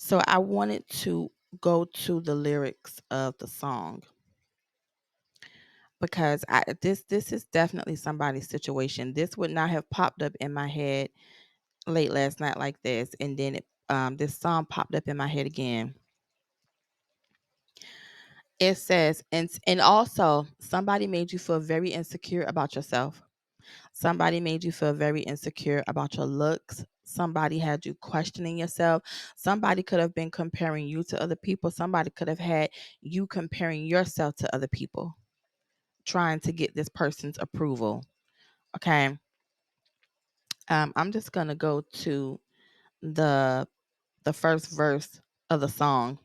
So I wanted to go to the lyrics of the song because this is definitely somebody's situation. This would not have popped up in my head late last night like this, and then this song popped up in my head again. It says, and also somebody made you feel very insecure about yourself. Somebody made you feel very insecure about your looks. Somebody had you questioning yourself. Somebody could have been comparing you to other people. Somebody could have had you comparing yourself to other people, trying to get this person's approval. Okay. I'm just gonna go to the the first verse of the song.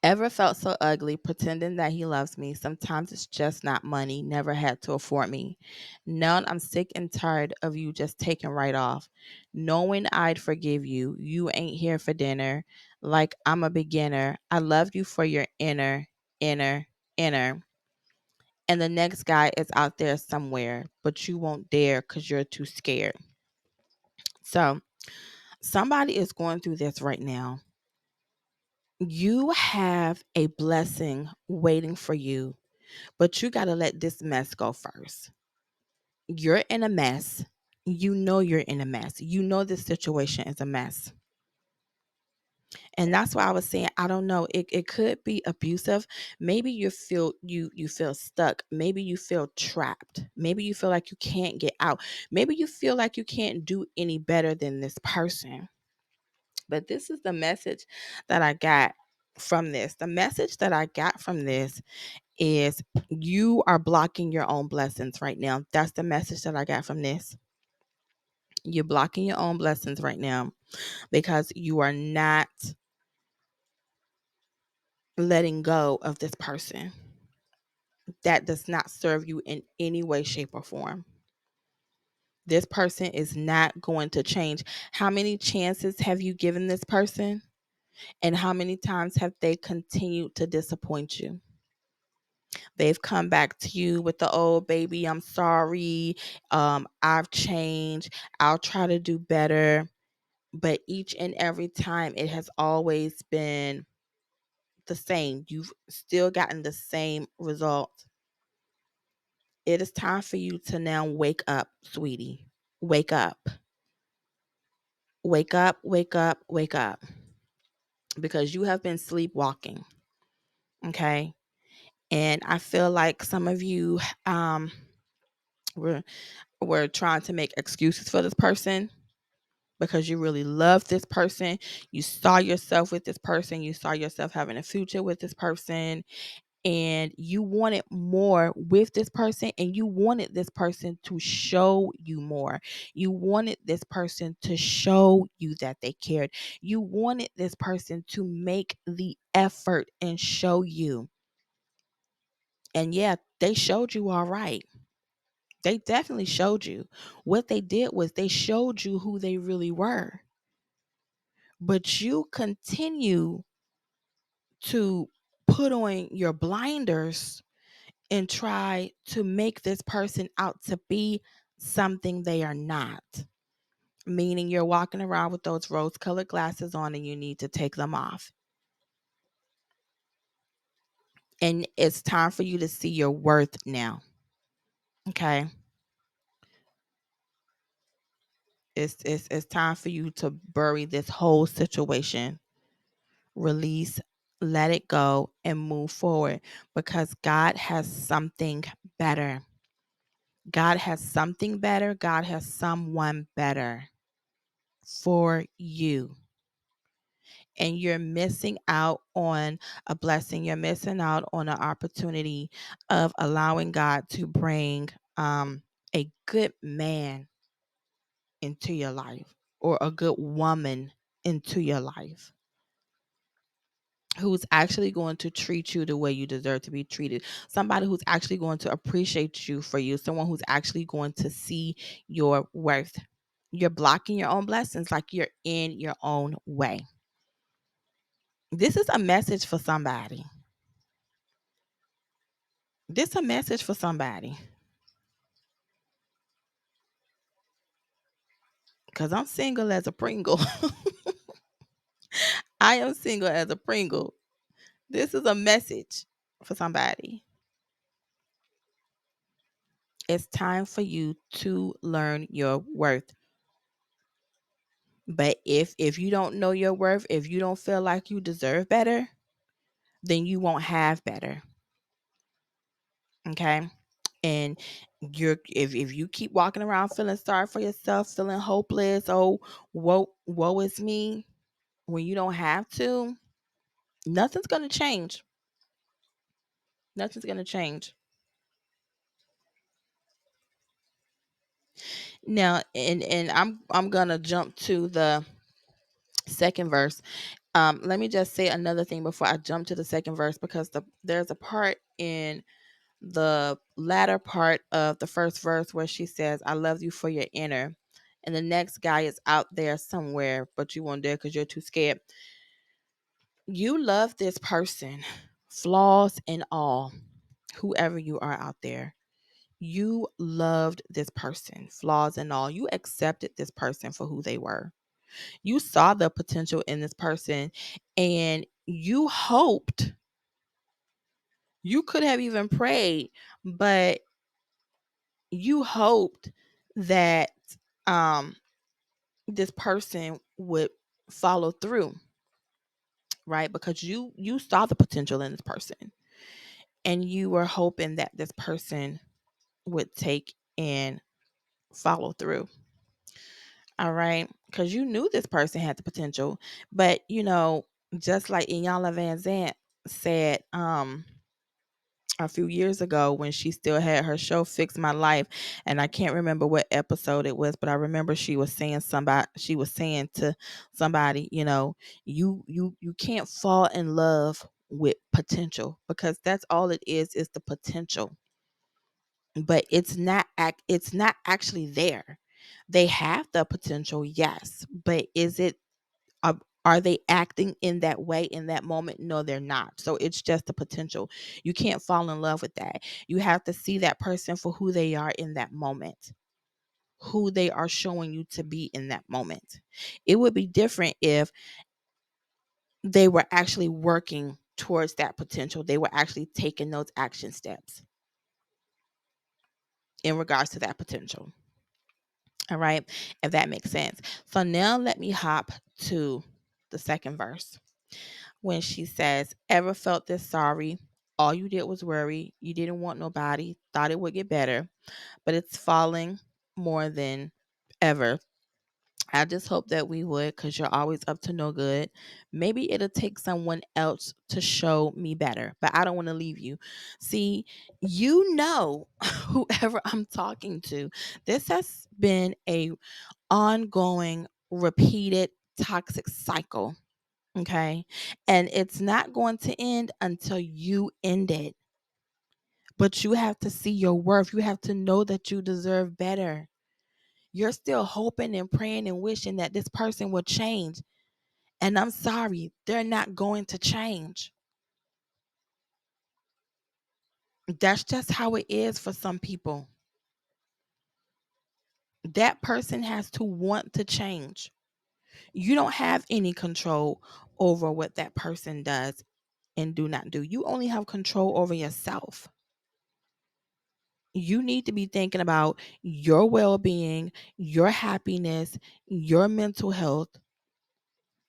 Ever felt so ugly pretending that he loves me? Sometimes it's just not money, never had to afford me. Now I'm sick and tired of you just taking right off. Knowing I'd forgive you, you ain't here for dinner. Like I'm a beginner. I love you for your inner, inner. And the next guy is out there somewhere, but you won't dare because you're too scared. So somebody is going through this right now. You have a blessing waiting for you, but you got to let this mess go first. You're in a mess. You know you're in a mess. You know this situation is a mess. And that's why I was saying, I don't know. It could be abusive. Maybe you feel stuck. Maybe you feel trapped. Maybe you feel like you can't get out. Maybe you feel like you can't do any better than this person. But this is the message that I got from this. The message that I got from this is you are blocking your own blessings right now. That's the message that I got from this. You're blocking your own blessings right now because you are not letting go of this person that does not serve you in any way, shape, or form. This person is not going to change. How many chances have you given this person? And how many times have they continued to disappoint you? They've come back to you with the old baby, I'm sorry. I've changed. I'll try to do better. But each and every time it has always been the same. You've still gotten the same result. It is time for you to now wake up, sweetie. Wake up. Wake up, wake up, wake up. Because you have been sleepwalking. Okay. And I feel like some of you were were trying to make excuses for this person because you really love this person. You saw yourself with this person. You saw yourself having a future with this person. And you wanted more with this person. And you wanted this person to show you more. You wanted this person to show you that they cared. You wanted this person to make the effort and show you. And yeah, they showed you all right. They definitely showed you. What they did was they showed you who they really were. But you continue to put on your blinders and try to make this person out to be something they are not. Meaning you're walking around with those rose colored glasses on and you need to take them off. And it's time for you to see your worth now. Okay. It's time for you to bury this whole situation, release, let it go, and move forward because God has something better. God has something better. God has someone better for you. And you're missing out on a blessing. You're missing out on an opportunity of allowing God to bring a good man into your life or a good woman into your life who's actually going to treat you the way you deserve to be treated. Somebody who's actually going to appreciate you for you. Someone who's actually going to see your worth. You're blocking your own blessings like you're in your own way. This is a message for somebody. This a message for somebody. Cause I'm single as a Pringle. I am single as a Pringle. This is a message for somebody. It's time for you to learn your worth. But if you don't know your worth, if you don't feel like you deserve better, then you won't have better. Okay? And if you keep walking around feeling sorry for yourself, feeling hopeless, oh, woe is me, when you don't have to, nothing's gonna change. Nothing's gonna change. Now, and I'm gonna jump to the second verse. Let me just say another thing before I jump to the second verse, because there's a part in the latter part of the first verse where she says, I love you for your inner. And the next guy is out there somewhere, but you won't dare because you're too scared. You love this person, flaws and all, whoever you are out there. You loved this person, flaws and all. You accepted this person for who they were. You saw the potential in this person, and you hoped, you could have even prayed, but you hoped that um this person would follow through, right? Because you saw the potential in this person, and you were hoping that this person would take and follow through. All right, because you knew this person had the potential. But just like Iyanla Vanzant said a few years ago, when she still had her show Fix My Life, and I can't remember what episode it was, but I remember she was saying to somebody, you can't fall in love with potential, because that's all it is the potential. But it's not actually there. They have the potential, yes, but is it uh, are they acting in that way in that moment? No, they're not. So it's just the potential. You can't fall in love with that. You have to see that person for who they are in that moment, who they are showing you to be in that moment. It would be different if they were actually working towards that potential. They were actually taking those action steps in regards to that potential. All right, if that makes sense. So now let me hop to the second verse, when she says, ever felt this sorry? All you did was worry. You didn't want nobody, thought it would get better, but it's falling more than ever. I just hope that we would, because you're always up to no good. Maybe it'll take someone else to show me better, but I don't want to leave you. See, whoever I'm talking to, this has been a ongoing, repeated toxic cycle. Okay. And it's not going to end until you end it. But you have to see your worth. You have to know that you deserve better. You're still hoping and praying and wishing that this person will change. And I'm sorry, they're not going to change. That's just how it is for some people. That person has to want to change. You don't have any control over what that person does and do not do. You only have control over yourself. You need to be thinking about your well-being, your happiness, your mental health,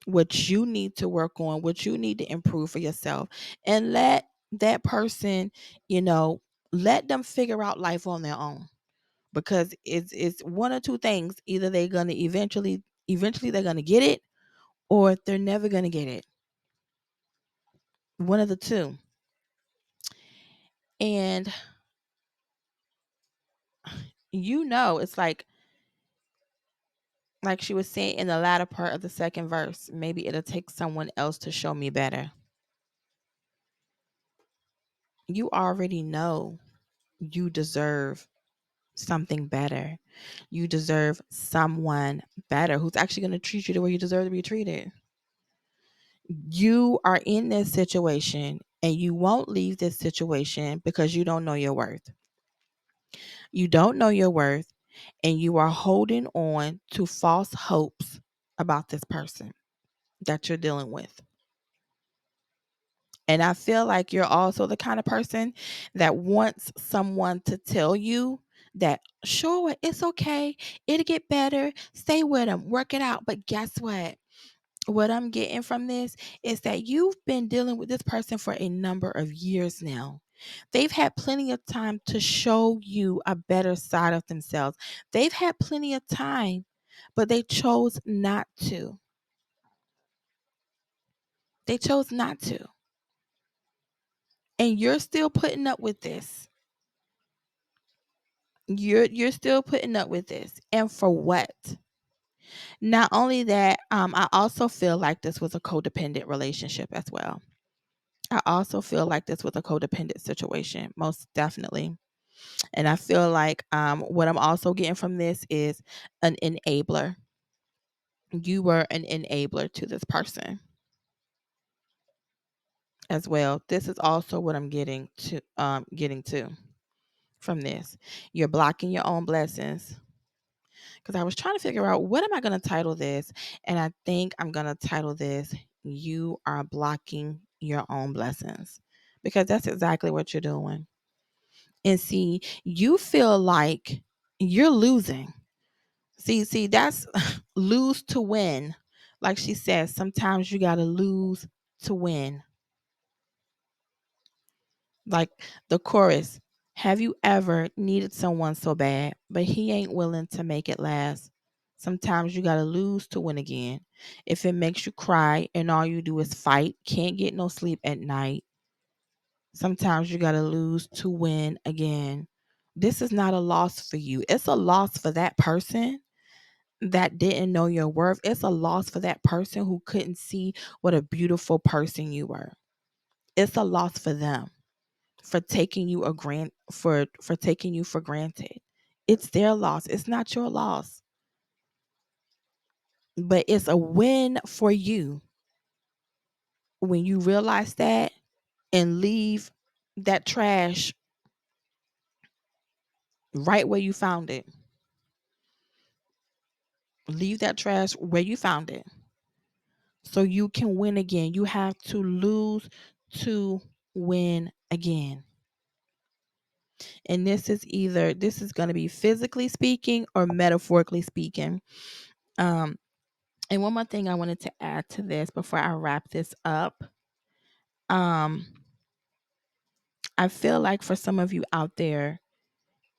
what you need to work on, what you need to improve for yourself, and let that person, you know, let them figure out life on their own, because it's one or two things: either they're going to eventually they're going to get it, or they're never going to get it. One of the two. And it's like she was saying in the latter part of the second verse, maybe it'll take someone else to show me better. You already know you deserve something better. You deserve someone better who's actually going to treat you the way you deserve to be treated. You are in this situation, and you won't leave this situation because you don't know your worth. You don't know your worth, and you are holding on to false hopes about this person. that you're dealing with. And I feel like you're also the kind of person that wants someone to tell you that, sure, it's okay. It'll get better. Stay with them, work it out. But guess what? What I'm getting from this is that you've been dealing with this person for a number of years now. They've had plenty of time to show you a better side of themselves. They've had plenty of time, but they chose not to. They chose not to. And you're still putting up with this. You're still putting up with this. And for what? Not only that, I also feel like this was a codependent relationship as well. I also feel like this was a codependent situation, most definitely. And I feel like what I'm also getting from this is an enabler. You were an enabler to this person as well. This is also what I'm getting to from this. You're blocking your own blessings. Because I was trying to figure out, what am I going to title this? And I think I'm going to title this, You Are Blocking Your Own Blessings. Because that's exactly what you're doing. And see, you feel like you're losing. See, that's lose to win. Like she says, sometimes you got to lose to win. Like the chorus, have you ever needed someone so bad, but he ain't willing to make it last? Sometimes you got to lose to win again. If it makes you cry and all you do is fight, can't get no sleep at night, sometimes you got to lose to win again. This is not a loss for you. It's a loss for that person that didn't know your worth. It's a loss for that person who couldn't see what a beautiful person you were. It's a loss for them for taking you for taking you for granted. It's their loss. It's not your loss. But it's a win for you when you realize that and leave that trash right where you found it. Leave that trash where you found it so you can win again. You have to lose to win again. And this is going to be physically speaking or metaphorically speaking. Um, and one more thing I wanted to add to this before I wrap this up. Um, I feel like for some of you out there,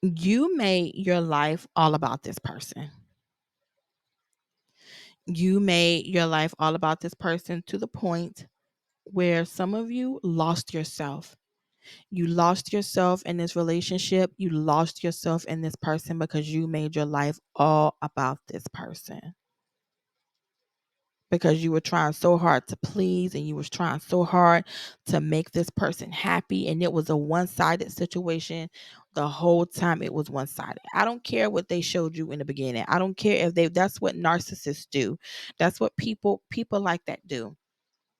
you made your life all about this person. You made your life all about this person to the point where some of you lost yourself. You lost yourself in this relationship. You lost yourself in this person because you made your life all about this person. Because you were trying so hard to please and you was trying so hard to make this person happy, and it was a one-sided situation. The whole time it was one-sided. I don't care what they showed you in the beginning. I don't care if they that's what narcissists do. That's what people like that do.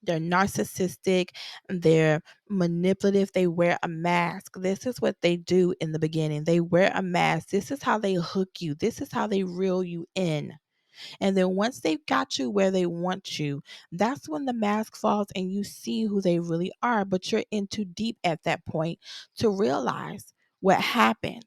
They're narcissistic, they're manipulative, they wear a mask. This is what they do in the beginning. They wear a mask. This is how they hook you. This is how they reel you in. And then once they've got you where they want you, that's when the mask falls and you see who they really are. But you're in too deep at that point to realize what happened.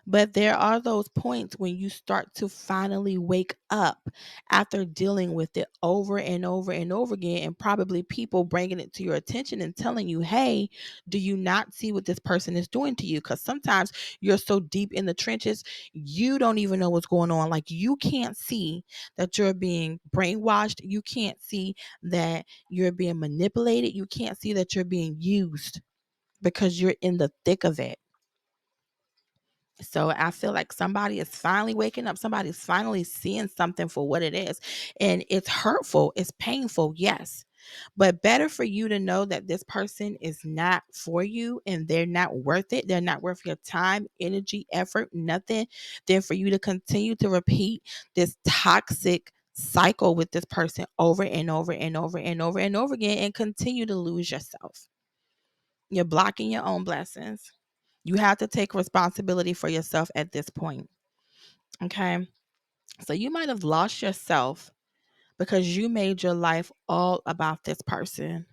But there are those points when you start to finally wake up after dealing with it over and over and over again, and probably people bringing it to your attention and telling you, hey, do you not see what this person is doing to you? Because sometimes you're so deep in the trenches, you don't even know what's going on. Like, you can't see that you're being brainwashed. You can't see that you're being manipulated. You can't see that you're being used because you're in the thick of it. So I feel like somebody is finally waking up. Somebody's finally seeing something for what it is. And it's hurtful. It's painful. Yes. But better for you to know that this person is not for you and they're not worth it. They're not worth your time, energy, effort, nothing, than for you to continue to repeat this toxic cycle with this person over and over and over and over and over again and continue to lose yourself. You're blocking your own blessings. You have to take responsibility for yourself at this point. Okay. So you might have lost yourself because you made your life all about this person.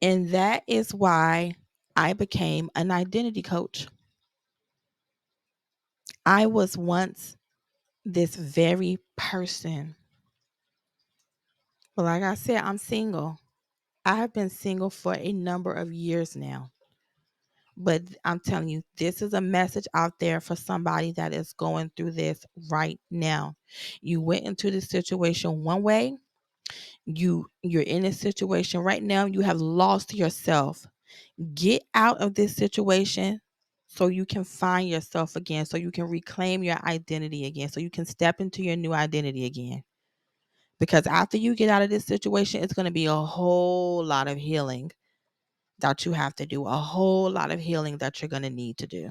And that is why I became an identity coach. I was once this very person. But like I said, I'm single. I have been single for a number of years now. But I'm telling you, this is a message out there for somebody that is going through this right now. You went into this situation one way. You're in a situation right now. You have lost yourself. Get out of this situation so you can find yourself again, so you can reclaim your identity again, so you can step into your new identity again. Because after you get out of this situation, it's going to be a whole lot of healing that you have to do, a whole lot of healing that you're going to need to do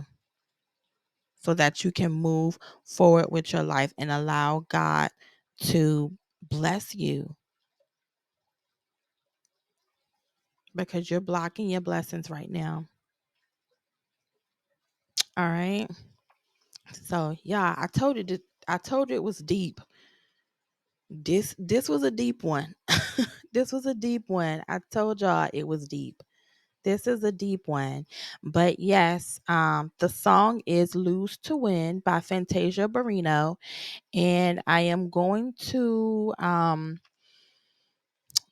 so that you can move forward with your life and allow God to bless you, because you're blocking your blessings right now. All right. So, yeah, I told you it was deep. This was a deep one. This was a deep one. I told y'all it was deep. This is a deep one. But yes, the song is Lose to Win by Fantasia Barrino. And I am going to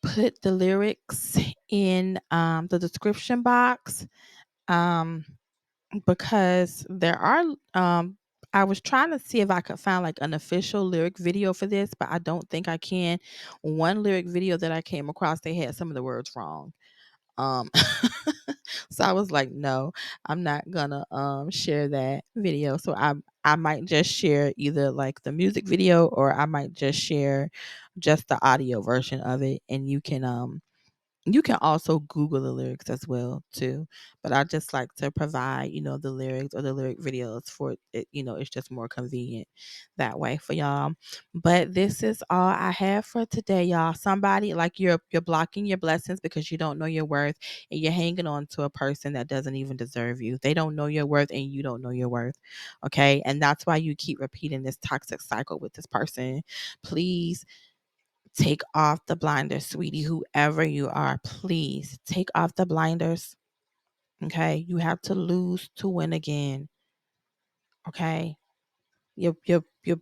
put the lyrics in the description box, um, because there are I was trying to see if I could find like an official lyric video for this, but I don't think I can. One lyric video that I came across, they had some of the words wrong. Um so I was like, no, I'm not gonna share that video. So I might just share either like the music video, or I might just share just the audio version of it, and you can also Google the lyrics as well too, but I just like to provide, the lyrics or the lyric videos for it. It's just more convenient that way for y'all. But this is all I have for today, y'all. Somebody, like, you're blocking your blessings because you don't know your worth, and you're hanging on to a person that doesn't even deserve you. They don't know your worth, and you don't know your worth. Okay, and that's why you keep repeating this toxic cycle with this person. Please take off the blinders, sweetie, whoever you are. Please take off the blinders. Okay. You have to lose to win again. Okay. You're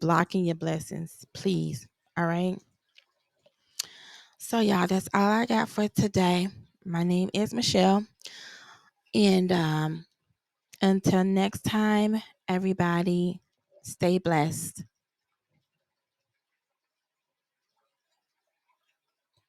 blocking your blessings. Please. All right. So y'all, that's all I got for today. My name is Michelle. And until next time, everybody, stay blessed.